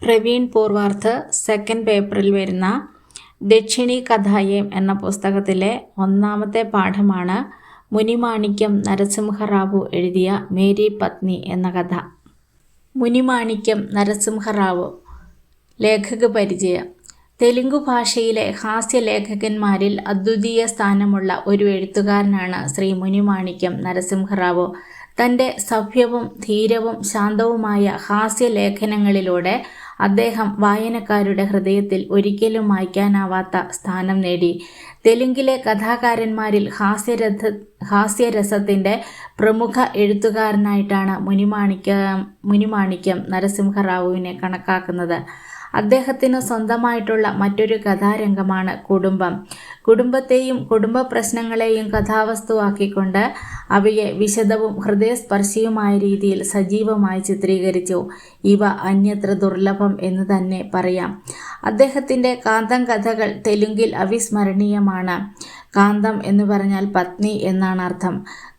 Praveen പൂർവാർത്ത് second പേപ്പറിൽ വരുന്ന ദക്ഷിണി കഥായം എന്ന പുസ്തകത്തിലെ ഒന്നാമത്തെ പാഠമാണ് മുനിമാണിക്യം നരസിംഹറാവു എഴുതിയ മേരി പത്നി എന്ന കഥ. മുനിമാണിക്യം നരസിംഹറാവു. ലേഖക പരിചയം. തെലുങ്കു ഭാഷയിലെ ഹാസ്യലേഖകന്മാരിൽ അദ്വിതീയ സ്ഥാനമുള്ള ഒരു എഴുത്തുകാരനാണ് ശ്രീ മുനിമാണിക്യം നരസിംഹറാവു. തൻ്റെ സഭ്യവും ധീരവും ശാന്തവുമായ ഹാസ്യലേഖനങ്ങളിലൂടെ അദ്ദേഹം വായനക്കാരുടെ ഹൃദയത്തിൽ ഒരിക്കലും മായ്ക്കാനാവാത്ത സ്ഥാനം നേടി. തെലുങ്കിലെ കഥാകാരന്മാരിൽ ഹാസ്യരസത്തിൻ്റെ പ്രമുഖ എഴുത്തുകാരനായിട്ടാണ് മുനിമാണിക്യം നരസിംഹറാവുവിനെ കണക്കാക്കുന്നത്. അദ്ദേഹത്തിന് സ്വന്തമായിട്ടുള്ള മറ്റൊരു കഥാരംഗമാണ് കുടുംബം. കുടുംബത്തെയും കുടുംബ പ്രശ്നങ്ങളെയും കഥാവസ്തുവാക്കിക്കൊണ്ട് അവയെ വിശദവും ഹൃദയസ്പർശിയുമായ രീതിയിൽ സജീവമായി ചിത്രീകരിച്ചു. ഇവ അന്യത്ര ദുർലഭം എന്ന് തന്നെ പറയാം. അദ്ദേഹത്തിൻ്റെ കാന്തം കഥകൾ തെലുങ്കിൽ അവിസ്മരണീയമാണ്. കാന്തം എന്ന് പറഞ്ഞാൽ പത്നി എന്നാണ് അർത്ഥം.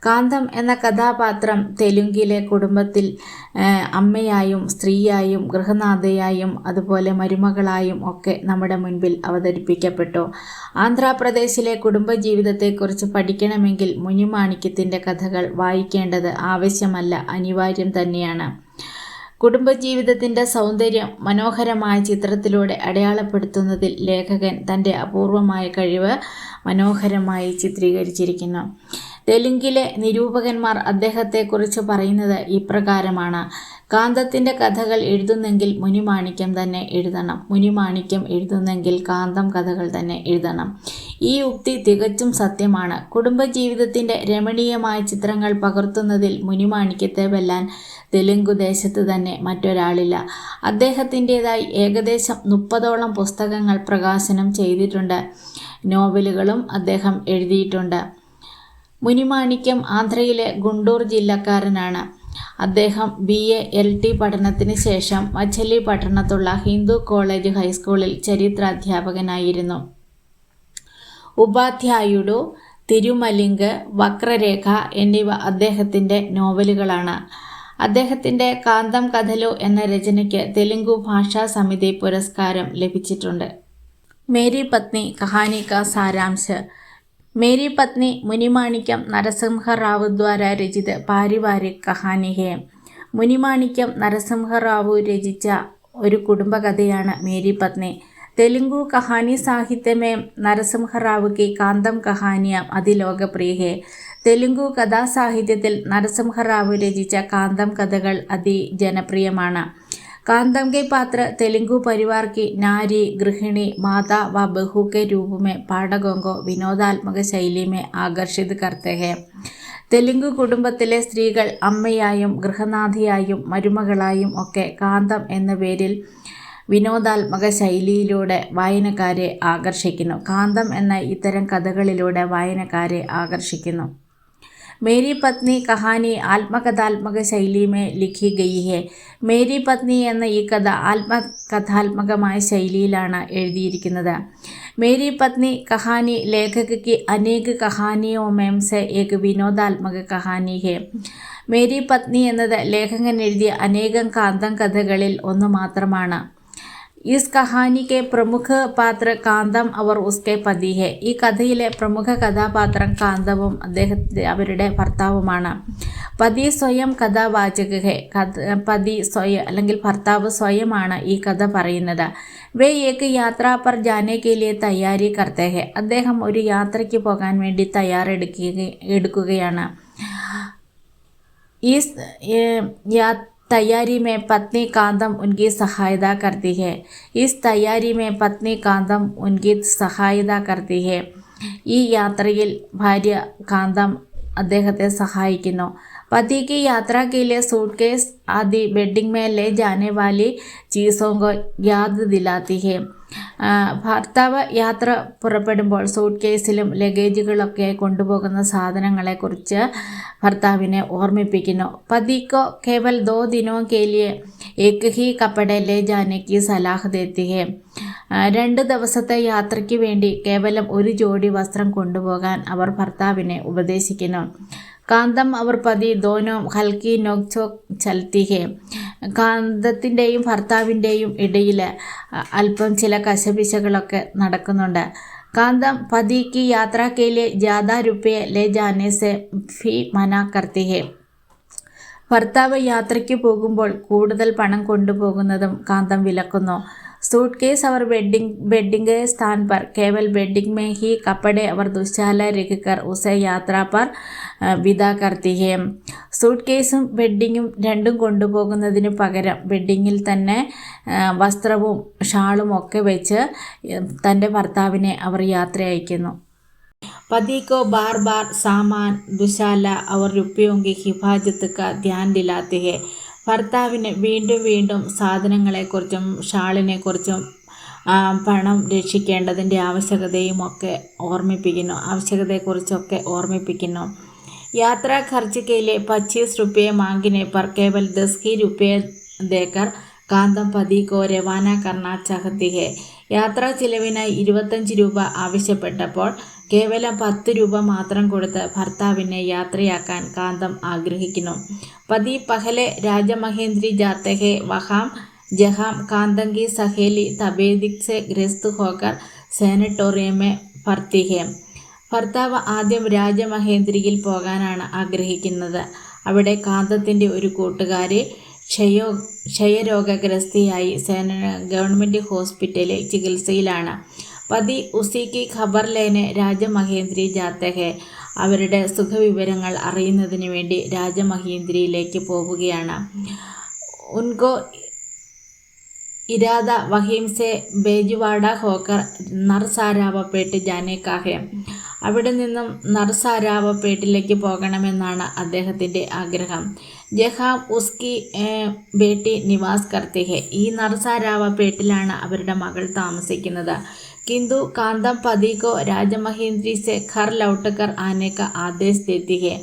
കാന്തം എന്ന കഥാപാത്രം തെലുങ്കിലെ കുടുംബത്തിൽ അമ്മയായും സ്ത്രീയായും ഗൃഹനാഥയായും അതുപോലെ മരുമകളായും ഒക്കെ നമ്മുടെ മുൻപിൽ അവതരിപ്പിക്കപ്പെട്ടു. ആന്ധ്രാപ്രദേശിലെ കുടുംബജീവിതത്തെക്കുറിച്ച് പഠിക്കണമെങ്കിൽ മുനിമാണിക്യത്തിൻ്റെ കഥകൾ വായിക്കേണ്ടത് ആവശ്യമല്ല, അനിവാര്യം തന്നെയാണ്. കുടുംബജീവിതത്തിൻ്റെ സൗന്ദര്യം മനോഹരമായ ചിത്രത്തിലൂടെ അടയാളപ്പെടുത്തുന്നതിൽ ലേഖകൻ തൻ്റെ അപൂർവമായ കഴിവ് മനോഹരമായി ചിത്രീകരിച്ചിരിക്കുന്നു. തെലുങ്കിലെ നിരൂപകന്മാർ അദ്ദേഹത്തെക്കുറിച്ച് പറയുന്നത് ഇപ്രകാരമാണ്: കാന്തത്തിൻ്റെ കഥകൾ എഴുതുന്നെങ്കിൽ മുനിമാണിക്യം തന്നെ എഴുതണം, മുനിമാണിക്യം എഴുതുന്നെങ്കിൽ കാന്തം കഥകൾ തന്നെ എഴുതണം. ഈ ഉക്തി തികച്ചും സത്യമാണ്. കുടുംബജീവിതത്തിൻ്റെ രമണീയമായ ചിത്രങ്ങൾ പകർത്തുന്നതിൽ മുനിമാണിക്യത്തെ വെല്ലാൻ തെലുങ്കു ദേശത്ത് തന്നെ മറ്റൊരാളില്ല. അദ്ദേഹത്തിൻ്റെതായി ഏകദേശം 30ഓളം പുസ്തകങ്ങൾ പ്രകാശനം ചെയ്തിട്ടുണ്ട്. നോവലുകളും അദ്ദേഹം എഴുതിയിട്ടുണ്ട്. മുനിമാണിക്യം ആന്ധ്രയിലെ ഗുണ്ടൂർ ജില്ലക്കാരനാണ്. അദ്ദേഹം BA LT പഠനത്തിന് ശേഷം മച്ചലിപട്ടണത്തുള്ള ഹിന്ദു കോളേജ് ഹൈസ്കൂളിൽ ചരിത്രാധ്യാപകനായിരുന്നു. ഉപാധ്യായുഡു, തിരുമലിംഗ്, വക്രരേഖ എന്നിവ അദ്ദേഹത്തിൻ്റെ നോവലുകളാണ്. അദ്ദേഹത്തിൻ്റെ കാന്തം കഥലു എന്ന രചനയ്ക്ക് തെലുങ്കു ഭാഷാ സമിതി പുരസ്കാരം ലഭിച്ചിട്ടുണ്ട്. മേരി പത്നി കഹാനി കാ സാരാംശ. मेरी पत्नी मुनिमाणिक्यम नरसिंहराव द्वारा रचित पारिवारिक कहानी है. മുനിമാണിക്യം നരസിംഹറാവു രചിച്ച ഒരു കുടുംബകഥയാണ് മേരി പത്നി. तेलुगु कहानी साहित्य में नरसिंहराव की कांदम कहानियाँ अति लोकप्रिय है. തെലുങ്കു കഥാസാഹിത്യത്തിൽ നരസിംഹറാവു രചിച്ച കാന്തം കഥകൾ അതിജനപ്രിയമാണ്. कांदम के पात्र तेलुगु परिवार की नारी, गृहिणी, माता व बहू के रूप में पाठकों को विनोदात्मक शैली में आकर्षित करते हैं. തെലുങ്കു കുടുംബത്തിലെ സ്ത്രീകൾ അമ്മയായും ഗൃഹനാഥയായും മരുമകളായും ഒക്കെ കാന്തം എന്ന പേരിൽ വിനോദാത്മക ശൈലിയിലൂടെ വായനക്കാരെ ആകർഷിക്കുന്നു. കാന്തം എന്ന ഇത്തരം കഥകളിലൂടെ വായനക്കാരെ ആകർഷിക്കുന്നു. മേരി പത്നി കഹാനി ആത്മകഥാത്മക ശൈലിമേ ലിഖി ഗയി ഹെ. മേരി പത്നി എന്ന ഈ കഥ ആത്മകഥാത്മകമായ ശൈലിയിലാണ് എഴുതിയിരിക്കുന്നത്. മേരി പത്നി കഹാനി ലേഖക की अनेक कहानियों में से एक विनोदात्मक कहानी है. മേരി പത്നി എന്നത് ലേഖകൻ എഴുതിയ അനേകം കാന്തം കഥകളിൽ ഒന്ന് മാത്രമാണ്. इस कहानी के प्रमुख पात्र कांदम और उसके पति है. ഈ കഥയിലെ പ്രമുഖ കഥാപാത്രം കാന്തവും അവരുടെ ഭർത്താവുമാണ്. പതി സ്വയം കഥാവാചക ഹെ. പതി സ്വയം അല്ലെങ്കിൽ ഭർത്താവ് സ്വയമാണ് ഈ കഥ പറയുന്നത്. വേ ഏക് യാത്ര പർ ജാനെ കെ ലിയെ തയ്യാറി കർത്തെ ഹെ. അദ്ദേഹം ഒരു യാത്രയ്ക്ക് പോകാൻ വേണ്ടി തയ്യാറെടുക്കുകയാണ്. ഈ तैयारी में पत्नी कांदम उनकी सहायता करती है. इस तैयारी में पत्नी कांदम उनकी सहायता करती है. ഈ യാത്രയിൽ ഭാര്യ കാന്തം അദ്ദേഹത്തെ സഹായിക്കുന്നു. पति की यात्रा के लिए सूटकेस आदि बेडिंग में ले जाने वाली चीज़ों को याद दिलाती है. ഭർത്താവ് യാത്ര പുറപ്പെടുമ്പോൾ സൂട്ട് കേസിലും ലഗേജുകളൊക്കെ കൊണ്ടുപോകുന്ന സാധനങ്ങളെക്കുറിച്ച് ഭർത്താവിനെ ഓർമ്മിപ്പിക്കുന്നു. പതിക്കോ കേവൽ 2 ദിനോ കെ ലിയെ ഏക് ഹി കപ്പടെ ലേ ജാനെ കി സലാഹ് ദേത്തി ഹെ. 2 ദിവസത്തെ യാത്രയ്ക്ക് വേണ്ടി കേവലം ഒരു ജോഡി വസ്ത്രം കൊണ്ടുപോകാൻ അവർ ഭർത്താവിനെ ഉപദേശിക്കുന്നു. കാന്തം അവർ പതി ദോനോ ഹൽക്കി നോക്ചോക് ചൽത്തി ഹെ. കാന്തത്തിൻ്റെയും ഭർത്താവിൻ്റെയും ഇടയിൽ അല്പം ചില കശപിശകളൊക്കെ നടക്കുന്നുണ്ട്. കാന്തം പതി കി യാത്ര കെ ലിയെ ജ്യാദാ രുപയെ ലേ ജാനെ സെ ഭി മനാ കർത്തി ഹെ. ഭർത്താവ് യാത്രയ്ക്ക് പോകുമ്പോൾ കൂടുതൽ പണം കൊണ്ടുപോകുന്നതും കാന്തം വിലക്കുന്നു. सूट केस और बेडिंग के स्थान पर केवल बेडिंग में ही कपड़े और दुशाला रखकर उसे यात्रा पर विदा करती है. സൂട്ട് കേസും ബെഡിങ്ങും രണ്ടും കൊണ്ടുപോകുന്നതിന് പകരം ബെഡിങ്ങിൽ തന്നെ വസ്ത്രവും ഷാളും ഒക്കെ വെച്ച് തൻ്റെ ഭർത്താവിനെ അവർ യാത്ര അയക്കുന്നു. पति को बार बार सामान दुशाला और रुपयों की हिफाजत का ध्यान दिलाते हैं. ഭർത്താവിന് വീണ്ടും വീണ്ടും സാധനങ്ങളെക്കുറിച്ചും ഷാളിനെക്കുറിച്ചും പണം രക്ഷിക്കേണ്ടതിൻ്റെ ആവശ്യകതയെക്കുറിച്ചൊക്കെ ഓർമ്മിപ്പിക്കുന്നു. യാത്രാ ഖർച്ച് के लिए 25 रुपये मांगने पर केवल 10 ही रुपये देकर കാന്തം പതി കോ രവാന കർണ ചാഹത്തി ഹെ. യാത്രാ ചിലവിനായി 25 രൂപ ആവശ്യപ്പെട്ടപ്പോൾ കേവലം 10 രൂപ മാത്രം കൊടുത്ത് ഭർത്താവിനെ യാത്രയാക്കാൻ കാന്തം ആഗ്രഹിക്കുന്നു. പതി പഹലെ രാജമഹേന്ദ്രി ജാത്തെ ഹെ വഹാം ജഹാം കാന്തം കി സഹേലി തബേദിക് സെ ഗ്രസ്ത് ഹോക്കർ സാനിറ്റോറിയം മേ ഭർത്തി ഹെ. ഭർത്താവ് ആദ്യം രാജമഹേന്ദ്രിയിൽ പോകാനാണ് ആഗ്രഹിക്കുന്നത്. അവിടെ കാന്തത്തിൻ്റെ ഒരു കൂട്ടുകാരി ക്ഷയരോഗഗ്രസ്തിയായി ഗവൺമെൻറ് ഹോസ്പിറ്റലിൽ ചികിത്സയിലാണ്. പതി ഉസിക്ക് ഖബർ ലേനെ രാജമഹേന്ദ്രി ജാത്തെ ഹെ. അവരുടെ സുഖവിവരങ്ങൾ അറിയുന്നതിന് വേണ്ടി രാജമഹേന്ദ്രിയിലേക്ക് പോവുകയാണ്. ഉൻകോ ഇരാദ വഹീം സെ ബേജുവാഡ ഹോക്കർ നർസാരാവപ്പേട്ട് ജാനെ കാ ഹെ. അവിടെ നിന്നും നർസാരാവപ്പേട്ടിലേക്ക് പോകണമെന്നാണ് അദ്ദേഹത്തിൻ്റെ ആഗ്രഹം. ജഹാം ഉസ്കി ബേട്ടി നിവാസ് കർത്തി ഹെ. ഈ നർസാരാവപ്പേട്ടിലാണ് അവരുടെ മകൾ താമസിക്കുന്നത്. किंतु कांदम पति को രാജമഹേന്ദ്രി से घर लौटकर आने का आदेश देती है.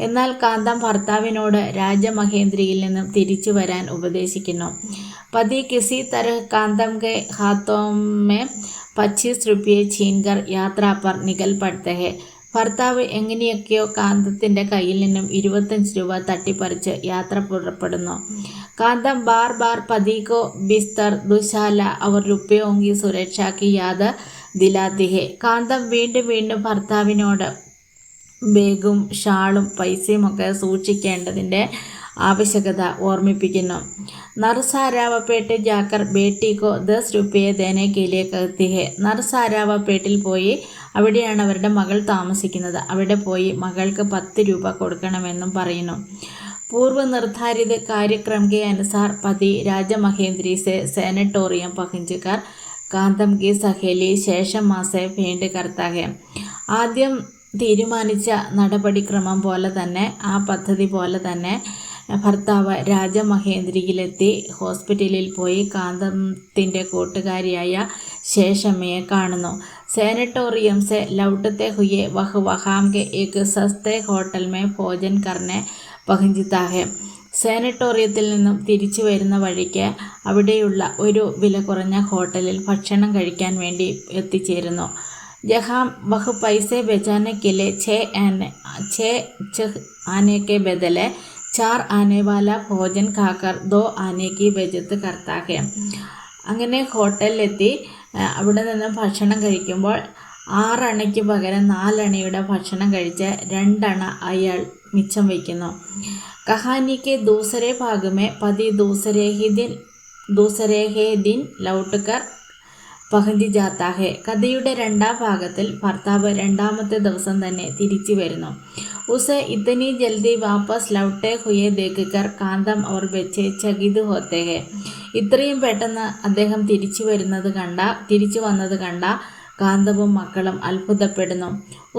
എന്നാൽ കാന്തം ഭർത്താവിനോട് രാജമഹേന്ദ്രിയിൽ നിന്നും തിരിച്ചു വരാൻ ഉപദേശിക്കുന്നു. പതി കിസി തരഹ് കാന്തം കെ ഹാത്തോं में 25 रुपये छीनकर യാത്ര पर निकल पड़ते हैं. ഭർത്താവ് എങ്ങനെയൊക്കെയോ കാന്തത്തിൻ്റെ കയ്യിൽ നിന്നും 25 രൂപ തട്ടിപ്പറിച്ച് യാത്ര പുറപ്പെടുന്നു. കാന്തം ബാർ ബാർ പതി കോ ബിസ്തർ ദുശാല അവർ रुपयों की सुरक्षा की याद दिलाती है. കാന്തം വീണ്ടും വീണ്ടും ഭർത്താവിനോട് ബാഗും ഷാളും പൈസയുമൊക്കെ സൂക്ഷിക്കേണ്ടതിൻ്റെ ആവശ്യകത ഓർമ്മിപ്പിക്കുന്നു. നർസാരാവപ്പേട്ട് ജാക്കർ ബേട്ടിക്കോ 10 रुपये देने के लिए कहती है. നർസാരാവപ്പേട്ടിൽ പോയി, അവിടെയാണ് അവരുടെ മകൾ താമസിക്കുന്നത്, അവിടെ പോയി മകൾക്ക് 10 രൂപ കൊടുക്കണമെന്നും പറയുന്നു. पूर्व निर्धारित कार्यक्रम के अनुसार पति राजमहेंद्री से सैनिटोरियम पहुंचकर कांतम की सहेली ശേഷം മാസെ भेंट करता है. ആദ്യം തീരുമാനിച്ച നടപടിക്രമം പോലെ തന്നെ, ആ പദ്ധതി പോലെ തന്നെ ഭർത്താവ് രാജമഹേന്ദ്രിയിലെത്തി ഹോസ്പിറ്റലിൽ പോയി കാന്തത്തിൻ്റെ കൂട്ടുകാരിയായ ശേഷമ്മയെ കാണുന്നു. सैनिटोरियम से लौटते हुए वह वहां के एक सस्ते होटल में भोजन करने पहुंचता है. സാനിറ്റോറിയത്തിൽ നിന്നും തിരിച്ചു വരുന്ന വഴിക്ക് അവിടെയുള്ള ഒരു വില കുറഞ്ഞ ഹോട്ടലിൽ ഭക്ഷണം കഴിക്കാൻ വേണ്ടി എത്തിച്ചേരുന്നു. जहाँ वह पैसे बचाने के लिए 6 आने के बदले 4 आने वाला भोजन खाकर 2 आने की बचत करता है. അങ്ങനെ ഹോട്ടലിലെത്തി അവിടെ നിന്ന് ഭക്ഷണം കഴിക്കുമ്പോൾ 6 അണയ്ക്ക് പകരം 4 അണയുടെ ഭക്ഷണം കഴിച്ച് 2 അണ അയാൾ മിച്ചം വയ്ക്കുന്നു. കഹാനി के दूसरे भाग में पति दूसरे ही दिन लौटकर പഹഞ്ചി ജാത്താ ഹെ. കഥയുടെ 2ാം ഭാഗത്തിൽ ഭർത്താവ് 2ാമത്തെ ദിവസം തന്നെ തിരിച്ചു വരുന്നു. ഉസെ ഇത്തനി ജൽദി വാപ്പസ് ലൗട്ടെ ഹുയെ ദേഖ്കർ കാന്തം അവർ ബച്ചെ ചകിത് ഹോത്തെ ഹെ. ഇത്രയും പെട്ടെന്ന് അദ്ദേഹം തിരിച്ചു വന്നത് കണ്ട കാന്തവും മക്കളും അത്ഭുതപ്പെടുന്നു.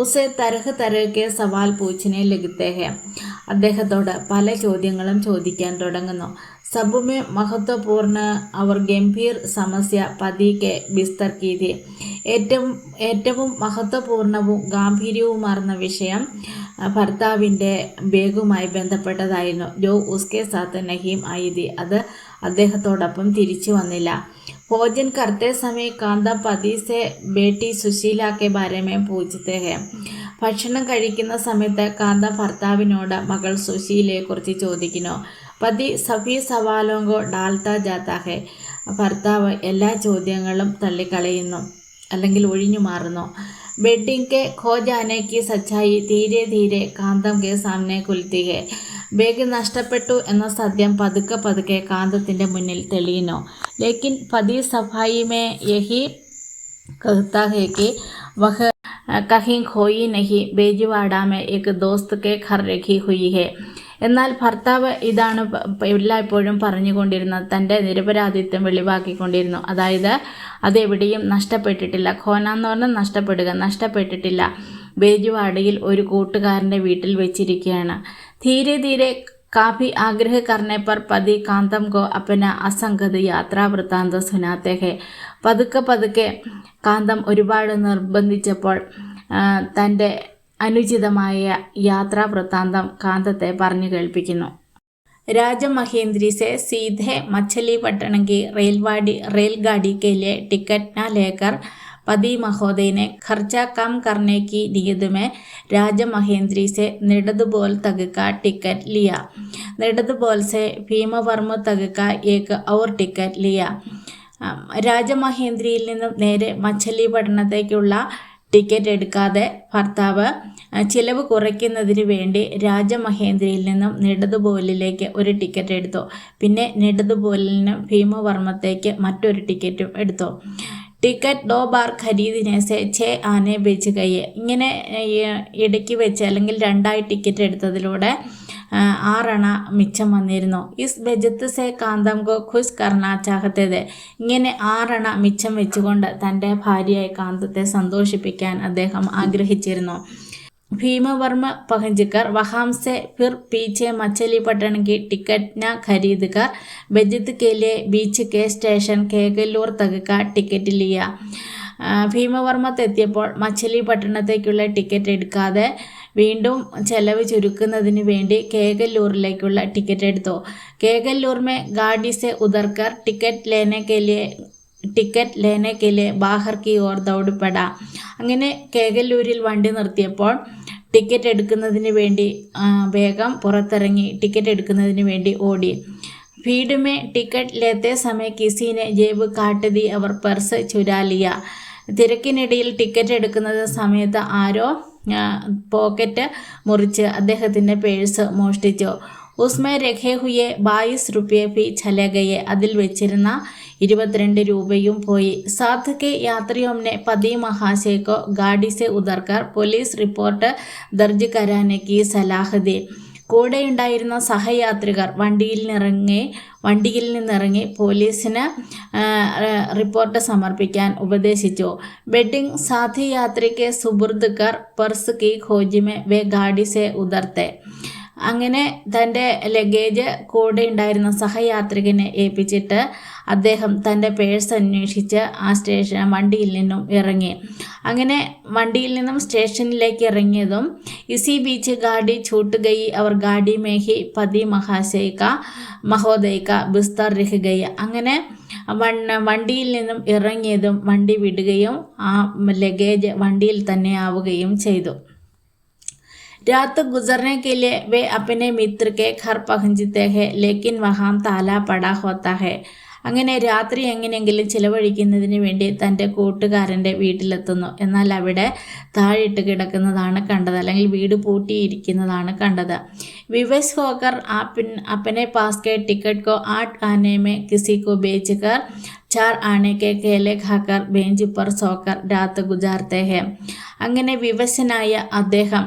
ഉസെ തരഹ് തരഹ് സവാൽ പൂച്ചിനെ ലഗത്തെ ഹെ. അദ്ദേഹത്തോട് പല ചോദ്യങ്ങളും ചോദിക്കാൻ തുടങ്ങുന്നു. സബുമേ മഹത്വപൂർണ്ണ അവർ ഗംഭീർ സമസ്യ പതി കെ ബിസ്തർ കീ ഥി. ഏറ്റവും മഹത്വപൂർണവും ഗാംഭീര്യവുമാർന്ന വിഷയം ഭർത്താവിൻ്റെ ബേഗുമായി ബന്ധപ്പെട്ടതായിരുന്നു. ജോ ഉസ്കെ സാത്ത് നഹീം ആയി ഥി. അത് അദ്ദേഹത്തോടൊപ്പം തിരിച്ചു വന്നില്ല. भोजन करते समय कांदा पति से बेटी सुशीला के बारे में पूछते हैं. ഭക്ഷണം കഴിക്കുന്ന സമയത്ത് കാന്ത ഭർത്താവിനോട് മകൾ സുശീലയെക്കുറിച്ച് ചോദിക്കുന്നു. പതി സഭി സവാലോങ്കോ ഡാൽത്ത ജാത്ത ഹെ. ഭർത്താവ് എല്ലാ ചോദ്യങ്ങളും തള്ളിക്കളയുന്നു അല്ലെങ്കിൽ ഒഴിഞ്ഞു മാറുന്നു. बेटिंग के खो जाने की सच्चाई धीरे धीरे കാന്തം കെ സാമനെ കുൽത്തി ഹെ. ബേഗ് നഷ്ടപ്പെട്ടു എന്ന സത്യം പതുക്കെ പതുക്കെ കാന്തത്തിൻ്റെ മുന്നിൽ തെളിയുന്നു. ലേക്കിൻ പതി സഫായി മേ യഹി कहता है कि वह कहीं खोई नहीं, बेजवाड़ा में एक दोस्त के घर रखी हुई है. എന്നാൽ ഭർത്താവ് ഇതാണ് എല്ലായ്പ്പോഴും പറഞ്ഞുകൊണ്ടിരുന്നത്. തൻ്റെ നിരപരാധിത്വം വെളിവാക്കിക്കൊണ്ടിരുന്നു. അതായത് അതെവിടെയും നഷ്ടപ്പെട്ടിട്ടില്ല. ഖോന എന്ന് പറഞ്ഞാൽ നഷ്ടപ്പെടുക, നഷ്ടപ്പെട്ടിട്ടില്ല. ബേജുവാടയിൽ ഒരു കൂട്ടുകാരൻ്റെ വീട്ടിൽ വെച്ചിരിക്കുകയാണ്. ധീരെ ധീരെ काफ़ी आग्रह करने पर पति कांतम को अपना असंगत യാത്രാ വൃത്താന്തം സുനാത്തെ ഹെ. പതുക്കെ പതുക്കെ കാന്തം ഒരുപാട് നിർബന്ധിച്ചപ്പോൾ തൻ്റെ അനുചിതമായ യാത്രാ വൃത്താന്തം കാന്തത്തെ പറഞ്ഞു കേൾപ്പിക്കുന്നു. राजमहेंद्री से सीधे मछलीपट्टनम की रेलगाड़ी के लिए टिकट न लेकर पति महोदय ने खर्चा कम करने की नीयत में राजमहेंद्री से निडदबोल तक का टिकट लिया. निडदबोल से भीमवर्म तक का एक और टिकट लिया. രാജമഹേന്ദ്രിയിൽ നിന്നും നേരെ മച്ചലിപട്ടണത്തേക്കുള്ള ടിക്കറ്റ് എടുക്കാതെ ഭർത്താവ് ചിലവ് കുറയ്ക്കുന്നതിന് വേണ്ടി രാജമഹേന്ദ്രയിൽ നിന്നും നെടുതുപോലിലേക്ക് ഒരു ടിക്കറ്റ് എടുത്തു. പിന്നെ നെടുതുപോലിൽ നിന്നും ഭീമവർമ്മത്തേക്ക് മറ്റൊരു ടിക്കറ്റും എടുത്തു. ടിക്കറ്റ് 2 ബാർ ഖരീദിനെ സെ 6 ആനെ ബെച്ച് ഗയെ. ഇങ്ങനെ ഇടയ്ക്ക് വെച്ച് അല്ലെങ്കിൽ 2 ടിക്കറ്റ് എടുത്തതിലൂടെ 6 അണ മിച്ചം വന്നിരുന്നു. ഇസ് ബജത്ത് സെ കാന്തം കോ ഖുശ് കർണ ചാഹത്തേത്. ഇങ്ങനെ 6 അണ മിച്ചം വെച്ചുകൊണ്ട് തൻ്റെ ഭാര്യയായ കാന്തത്തെ സന്തോഷിപ്പിക്കാൻ അദ്ദേഹം ആഗ്രഹിച്ചിരുന്നു. भीमवर्म पहुंचकर वहां से फिर पीछे मछलीपट्टनम की टिकट न खरीद कर बजत के लिए बीच के स्टेशन केगല്ലൂർ तक का टिकट लिया. ഭീമവർമ്മത്തെത്തിയപ്പോൾ മച്ചലിപട്ടണത്തേക്കുള്ള ടിക്കറ്റ് എടുക്കാതെ വീണ്ടും ചെലവ് ചുരുക്കുന്നതിന് വേണ്ടി കേഗല്ലൂരിലേക്കുള്ള ടിക്കറ്റ് എടുത്തു. കേഗല്ലൂർ में गाड़ी से उतरकर टिकट लेने के लिए बाहर की ओर दौड़ पड़ा. അങ്ങനെ കേഗല്ലൂരിൽ വണ്ടി നിർത്തിയപ്പോൾ ടിക്കറ്റ് എടുക്കുന്നതിന് വേണ്ടി വേഗം പുറത്തിറങ്ങി ടിക്കറ്റ് എടുക്കുന്നതിന് വേണ്ടി ഓടി. भीड़ में टिकट लेते समय किसी ने जेब काट दी और पर्स चुरा लिया. തിരക്കിനിടയിൽ ടിക്കറ്റ് എടുക്കുന്ന സമയത്ത് ആരോ പോക്കറ്റ് മുറിച്ച് അദ്ദേഹത്തിൻ്റെ പേഴ്സ് മോഷ്ടിച്ചു. ഉസ്മേ രഖേ ഹുയെ 22 रुपये भी चले गए. അതിൽ വെച്ചിരുന്ന 22 രൂപയും പോയി. साथ के यात्रियों ने पति महाशय को गाड़ी से उतरकर पुलिस रिपोर्ट दर्ज कराने की सलाह दी. കൂടെയുണ്ടായിരുന്ന സഹയാത്രികർ വണ്ടിയിൽ നിന്നിറങ്ങി പോലീസിന് റിപ്പോർട്ട് സമർപ്പിക്കാൻ ഉപദേശിച്ചു. ബെഡിംഗ് സാഥി യാത്രിക്ക് സുബുർദ് കർ പർസ് കി ഖോജ് മേ വേ ഗാഡി സെ ഉതർത്തെ. അങ്ങനെ തൻ്റെ ലഗേജ് കൂടെ ഉണ്ടായിരുന്ന സഹയാത്രികനെ ഏൽപ്പിച്ചിട്ട് അദ്ദേഹം തൻ്റെ പേഴ്സ് അന്വേഷിച്ച് വണ്ടിയിൽ നിന്നും ഇറങ്ങി. അങ്ങനെ വണ്ടിയിൽ നിന്നും സ്റ്റേഷനിലേക്ക് ഇറങ്ങിയതും ഇസി ബീച്ച് ഗാഡി छूट गई और गाड़ी में ही पति महोदय का बिस्तर रह गई. അങ്ങനെ വണ്ടിയിൽ നിന്നും ഇറങ്ങിയതും വണ്ടി വിടുകയും ആ ലഗേജ് വണ്ടിയിൽ തന്നെ ആവുകയും ചെയ്തു. रात गुजरने के लिए वे अपने मित्र के घर पहुंचते हैं, लेकिन वहाँ ताला पड़ा होता है. അങ്ങനെ രാത്രി എങ്ങനെയെങ്കിലും ചിലവഴിക്കുന്നതിന് വേണ്ടി തൻ്റെ കൂട്ടുകാരൻ്റെ വീട്ടിലെത്തുന്നു. എന്നാൽ അവിടെ താഴിട്ട് കിടക്കുന്നതാണ് കണ്ടത്, അല്ലെങ്കിൽ വീട് പൂട്ടിയിരിക്കുന്നതാണ് കണ്ടത്. വിവശ് ഹോക്കർ अपने पास के टिकट को 8 आने में किसी को बेचकर 4 आने के केले खाकर बेंच पर सोकर रात गुजारते हैं. അങ്ങനെ വിവശനായ അദ്ദേഹം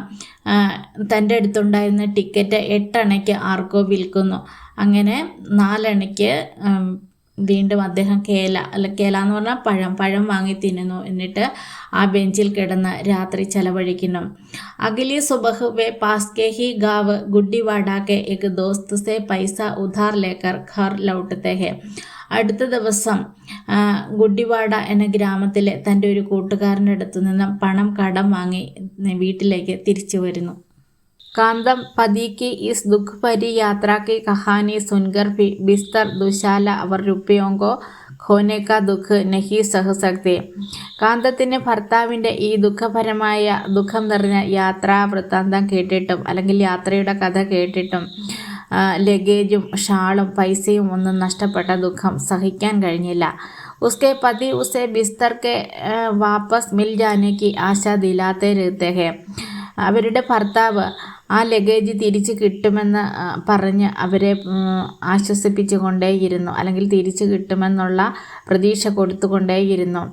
തൻ്റെ അടുത്തുണ്ടായിരുന്ന ടിക്കറ്റ് 8 അണയ്ക്ക് ആർക്കോ വിൽക്കുന്നു. അങ്ങനെ 4 അണയ്ക്ക് വീണ്ടും അദ്ദേഹം കേല എന്ന് പറഞ്ഞാൽ പഴം വാങ്ങി തിന്നുന്നു. എന്നിട്ട് ആ ബെഞ്ചിൽ കിടന്ന് രാത്രി ചെലവഴിക്കുന്നു. അഗലി സുബഹ് വേ പാസ് കെ ഹി ഗാവ് ഗുഡിവാഡ കെ എക് ദോസ്ത് സെ പൈസ ഉധാർ ലേക്കർ ഘർ ലൗട്ടത്തെ ഹെ. അടുത്ത ദിവസം ഗുഡിവാഡ എന്ന ഗ്രാമത്തിലെ തൻ്റെ ഒരു കൂട്ടുകാരൻ്റെ അടുത്തു നിന്നും പണം കടം വാങ്ങി വീട്ടിലേക്ക് തിരിച്ചു വരുന്നു. कांतम पति की इस दुख भरी यात्रा की कहानी सुनकर भी बिस्तर दुशाला और रुपयों को ഹോനേക്ക ദുഃഖ് നഹി സഹസക്തി. കാന്തത്തിന് ഭർത്താവിൻ്റെ ഈ ദുഃഖം നിറഞ്ഞ യാത്രാ വൃത്താന്തം കേട്ടിട്ടും അല്ലെങ്കിൽ യാത്രയുടെ കഥ കേട്ടിട്ടും ലഗേജും ഷാളും പൈസയും ഒന്നും നഷ്ടപ്പെട്ട ദുഃഖം സഹിക്കാൻ കഴിഞ്ഞില്ല. ഉസ്കെ പതി ഉസെ ബിസ്തർ കെ വാപ്പസ് മിൽ ജാനെ കി ആശ ദിലാത്തെ രഹത്തെ ഹെ. അവരുടെ ഭർത്താവ് ആ ലഗേജ് തിരിച്ചു കിട്ടുമെന്ന് പറഞ്ഞ് അവരെ ആശ്വസിപ്പിച്ചു കൊണ്ടേയിരുന്നു, അല്ലെങ്കിൽ തിരിച്ചു കിട്ടുമെന്നുള്ള പ്രതീക്ഷ കൊടുത്തുകൊണ്ടേയിരുന്നു.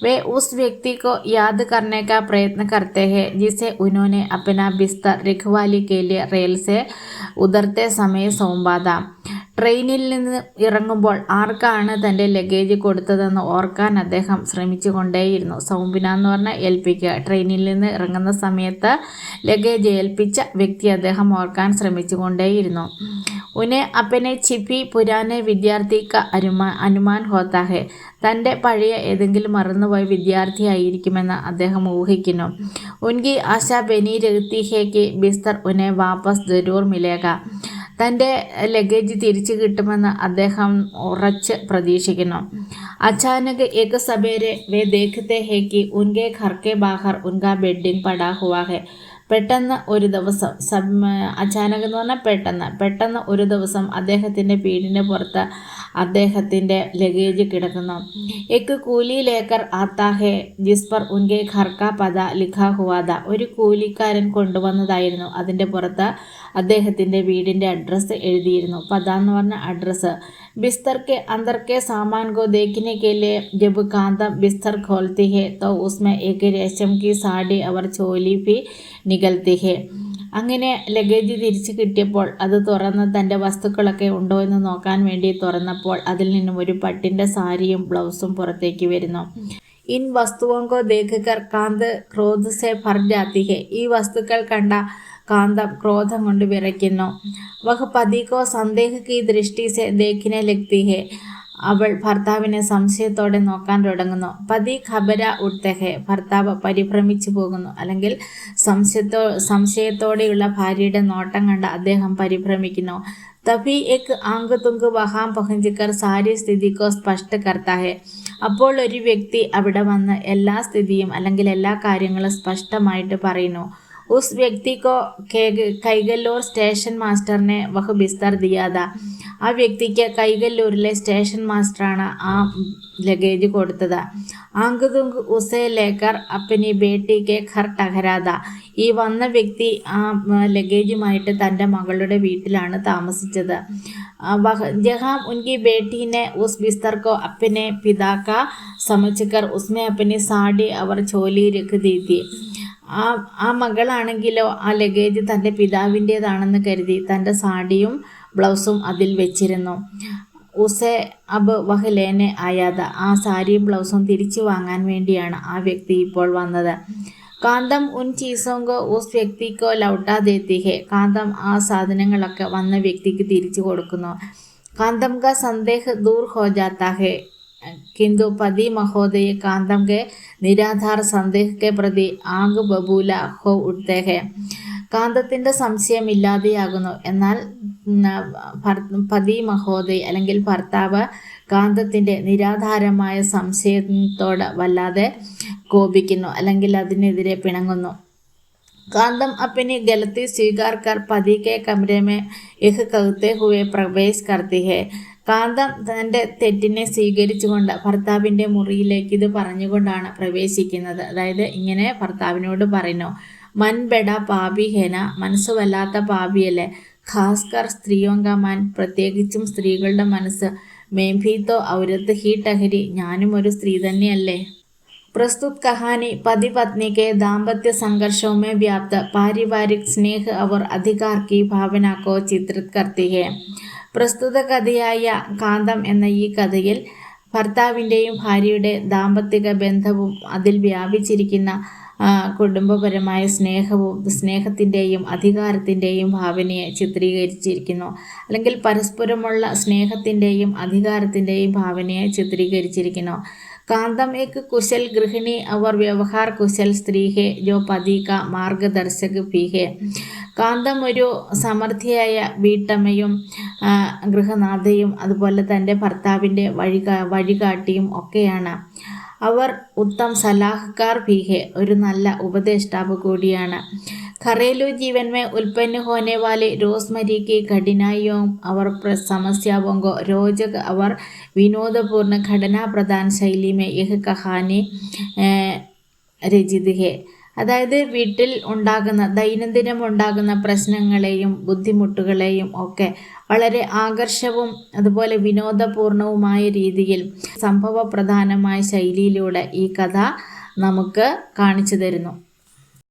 വേ ഉസ് വ്യക്തി കോ യാദ് കർനെ കാ പ്രയത്ന കർത്തെ ഹെ ജിസെ ഉനോനെ അപ്പന ബിസ്തർ രഖ്വാലി കെ ലിയെ റെയിൽ സെ ഉതർത്തെ സമയ സൗമ്പാദ. ട്രെയിനിൽ നിന്ന് ഇറങ്ങുമ്പോൾ ആർക്കാണ് തൻ്റെ ലഗേജ് കൊടുത്തതെന്ന് ഓർക്കാൻ അദ്ദേഹം ശ്രമിച്ചു കൊണ്ടേയിരുന്നു. സൗമ്പിന എന്ന് പറഞ്ഞാൽ ഏൽപ്പിക്കുക. ട്രെയിനിൽ നിന്ന് ഇറങ്ങുന്ന സമയത്ത് ലഗേജ് ഏൽപ്പിച്ച വ്യക്തി അദ്ദേഹം ഓർക്കാൻ ശ്രമിച്ചു കൊണ്ടേയിരുന്നു. ഉനെ അപ്പനെ ചിപ്പി പുരാനെ വിദ്യാർത്ഥി ക അനുമാൻ ഹോത്താ ഹെ. തൻ്റെ പഴയ ഏതെങ്കിലും മറന്നുപോയ വിദ്യാർത്ഥിയായിരിക്കുമെന്ന് അദ്ദേഹം ഊഹിക്കുന്നു. ഉൻകി ആശ ബനി രഹത്തി ഹെ കി ബിസ്തർ ഉനെ വാപ്പസ് ജരൂർ മിലേഗ. തൻ്റെ ലഗേജ് തിരിച്ചു കിട്ടുമെന്ന് അദ്ദേഹം ഉറച്ച് പ്രതീക്ഷിക്കുന്നു. അച്ചാനക് ഏക് സവേരെ വേ ദേഖത്തെ ഹെ കി ഉൻകെ ഘർ കെ ബാഹർ ഉൻകാ ബെഡിങ് പടാ ഹുവാ ഹെ. പെട്ടെന്ന് ഒരു ദിവസം, അച്ചാനക് എന്ന് പറഞ്ഞാൽ പെട്ടെന്ന് ഒരു ദിവസം അദ്ദേഹത്തിൻ്റെ വീടിന് പുറത്ത് അദ്ദേഹത്തിൻ്റെ ലഗേജ് കിടക്കുന്നു. എക്ക് കൂലി ലേക്കർ ആത്താ ഹെ ജിസ് പർ ഉൻകെ ഘർ കാ പത ലിഖാ ഹുവാദ. ഒരു കൂലിക്കാരൻ കൊണ്ടുവന്നതായിരുന്നു. അതിൻ്റെ പുറത്ത് അദ്ദേഹത്തിൻ്റെ വീടിൻ്റെ അഡ്രസ്സ് എഴുതിയിരുന്നു. പത എന്ന് പറഞ്ഞ അഡ്രസ്സ്. बिस्तर के अंदर के सामान को देखने के लिए जब कांता बिस्तर खोलती है तो उसमें एक रेशम की साड़ी और चोली भी निकलती है. അങ്ങനെ ലഗേജ് തിരിച്ചു കിട്ടിയപ്പോൾ അത് തുറന്ന് തൻ്റെ വസ്തുക്കളൊക്കെ ഉണ്ടോ എന്ന് നോക്കാൻ വേണ്ടി തുറന്നപ്പോൾ അതിൽ നിന്നും ഒരു പട്ടിൻ്റെ സാരിയും ബ്ലൗസും പുറത്തേക്ക് വരുന്നു. ഇൻ വസ്തുവോं को देखकर कांत क्रोध से भर जाती है. ഈ വസ്തുക്കൾ കണ്ട കാന്തം ക്രോധം കൊണ്ട് വിറയ്ക്കുന്നു. വഹ് പതി കോ സന്ദേഹ കി ദൃഷ്ടി സെ ദേഖ്നെ ലഗ്തി ഹെ. അവൾ ഭർത്താവിനെ സംശയത്തോടെ നോക്കാൻ തുടങ്ങുന്നു. പതി ഖബര ഉട്ത്തെ ഹെ. ഭർത്താവ് പരിഭ്രമിച്ചു പോകുന്നു, അല്ലെങ്കിൽ സംശയത്തോടെയുള്ള ഭാര്യയുടെ നോട്ടം കണ്ട് അദ്ദേഹം പരിഭ്രമിക്കുന്നു. തഭി എക് ആങ്ക് തുങ്ക് വഹാം പഹഞ്ചിക്കർ സാരി സ്ഥിതി കോ സ്പഷ്ട കർത്താ ഹെ. അപ്പോൾ ഒരു വ്യക്തി അവിടെ വന്ന് എല്ലാ സ്ഥിതിയും അല്ലെങ്കിൽ എല്ലാ കാര്യങ്ങളും സ്പഷ്ടമായിട്ട് പറയുന്നു. ഉസ് വ്യക്തി കോ കൈഗല്ലൂർ സ്റ്റേഷൻ മാസ്റ്ററിനെ വഹ് ബിസ്തർ ദിയാദ. ആ വ്യക്തിക്ക് കൈഗല്ലൂരിലെ സ്റ്റേഷൻ മാസ്റ്ററാണ് ആ ലഗേജ് കൊടുത്തത്. ആങ്ക് തുങ്ക് ഉസേ ലേക്കർ അപ്പനി ബേട്ടിക്ക് ഘർ ടഹരാദ. ഈ വന്ന വ്യക്തി ആ ലഗേജുമായിട്ട് തൻ്റെ മകളുടെ വീട്ടിലാണ് താമസിച്ചത്. ജഹാം ഉൻകി ബേട്ടീനെ ഉസ് ബിസ്തർ കോ അപ്പനെ പിതാക്ക സമച്ചുകർ ഉസ്മേ അപ്പനി സാഡി അവർ ചോലി രഖ് ദീതി. ആ മകളാണെങ്കിലോ ആ ലഗേജ് തൻ്റെ പിതാവിൻ്റേതാണെന്ന് കരുതി തൻ്റെ സാഡിയും ബ്ലൗസും അതിൽ വെച്ചിരുന്നു. ഉസെ അബ് വഹ് ലേനെ ആയാത. ആ സാരിയും ബ്ലൗസും തിരിച്ചു വാങ്ങാൻ വേണ്ടിയാണ് ആ വ്യക്തി ഇപ്പോൾ വന്നത്. കാന്തം ഉൻ ചീസോങ്കോ ഉസ് വ്യക്തിക്കോ ലൗട്ടാ ദേത്തി ഹെ. കാന്തം ആ സാധനങ്ങളൊക്കെ വന്ന വ്യക്തിക്ക് തിരിച്ചു കൊടുക്കുന്നു. കാന്തം കാ സന്ദേഹ് ദൂർ ഹോ ജാത്താ ഹെ. किंतु पति महोदय कांतम के निराधार संदेह के प्रति आग बबूला हो उठते हैं. കാന്തത്തിൻ്റെ സംശയമില്ലാതെയാകുന്നു. എന്നാൽ പതി മഹോദയ് അല്ലെങ്കിൽ ഭർത്താവ് കാന്തത്തിൻ്റെ നിരാധാരമായ സംശയത്തോട് വല്ലാതെ കോപിക്കുന്നു, അല്ലെങ്കിൽ അതിനെതിരെ പിണങ്ങുന്നു. कांतम अपनी गलती स्वीकार कर पति के कमरे में यह कहते हुए प्रवेश करती है. കാന്തം തൻ്റെ തെറ്റിനെ സ്വീകരിച്ചുകൊണ്ട് ഭർത്താവിൻ്റെ മുറിയിലേക്ക് ഇത് പറഞ്ഞുകൊണ്ടാണ് പ്രവേശിക്കുന്നത്. അതായത് ഇങ്ങനെ ഭർത്താവിനോട് പറയുന്നു. മൻ ബെഡ പാപി ഹേന. മനസ്സ് വല്ലാത്ത പാപിയല്ലേ. ഖാസ്കർ സ്ത്രീയോങ്ക മൻ. പ്രത്യേകിച്ചും സ്ത്രീകളുടെ മനസ്സ്. മേംഭീത്തോ ഔരത്ത് ഹി ടഹരി. ഞാനും ഒരു സ്ത്രീ തന്നെയല്ലേ. प्रस्तुत कहानी पति पत्नी के दाम्पत्य संघर्षों में व्याप्त पारिवारिक स्नेह और अधिकार की भावना को चित्रित करती है. പ്രസ്തുത കഥയായ കാന്തം എന്ന ഈ കഥയിൽ ഭർത്താവിൻ്റെയും ഭാര്യയുടെ ദാമ്പത്തിക ബന്ധവും അതിൽ വ്യാപിച്ചിരിക്കുന്ന കുടുംബപരമായ സ്നേഹത്തിൻ്റെയും അധികാരത്തിൻ്റെയും ഭാവനയെ ചിത്രീകരിച്ചിരിക്കുന്നു, അല്ലെങ്കിൽ പരസ്പരമുള്ള സ്നേഹത്തിൻ്റെയും അധികാരത്തിൻ്റെയും ഭാവനയെ ചിത്രീകരിച്ചിരിക്കുന്നു. कांतम एक कुशल गृहिणी और व्यवहार कुशल स्त्री है जो पति का मार्गदर्शक भी है. കാന്തം ഒരു സമർത്ഥിയായ വീട്ടമ്മയും ഗൃഹനാഥയും അതുപോലെ തൻ്റെ ഭർത്താവിൻ്റെ വഴികാട്ടിയും ഒക്കെയാണ്. അവർ ഉത്തം സലാഹ്കാർ भी है, ഒരു നല്ല ഉപദേഷ്ടാവ് കൂടിയാണ്. घरेलू जीवन में उत्पन्न होने वाले रोजमर्रा की कठिनाइयों और समस्याओं को रोचक और विनोदपूर्ण घटना प्रधान शैली में यह कहानी രചിത है. അതായത് വീട്ടിൽ ദൈനംദിനം ഉണ്ടാകുന്ന പ്രശ്നങ്ങളെയും ബുദ്ധിമുട്ടുകളെയും ഒക്കെ വളരെ ആകർഷവും അതുപോലെ വിനോദപൂർണവുമായ രീതിയിൽ സംഭവപ്രധാനമായ ശൈലിയിലൂടെ ഈ കഥ നമുക്ക് കാണിച്ചു തരുന്നു.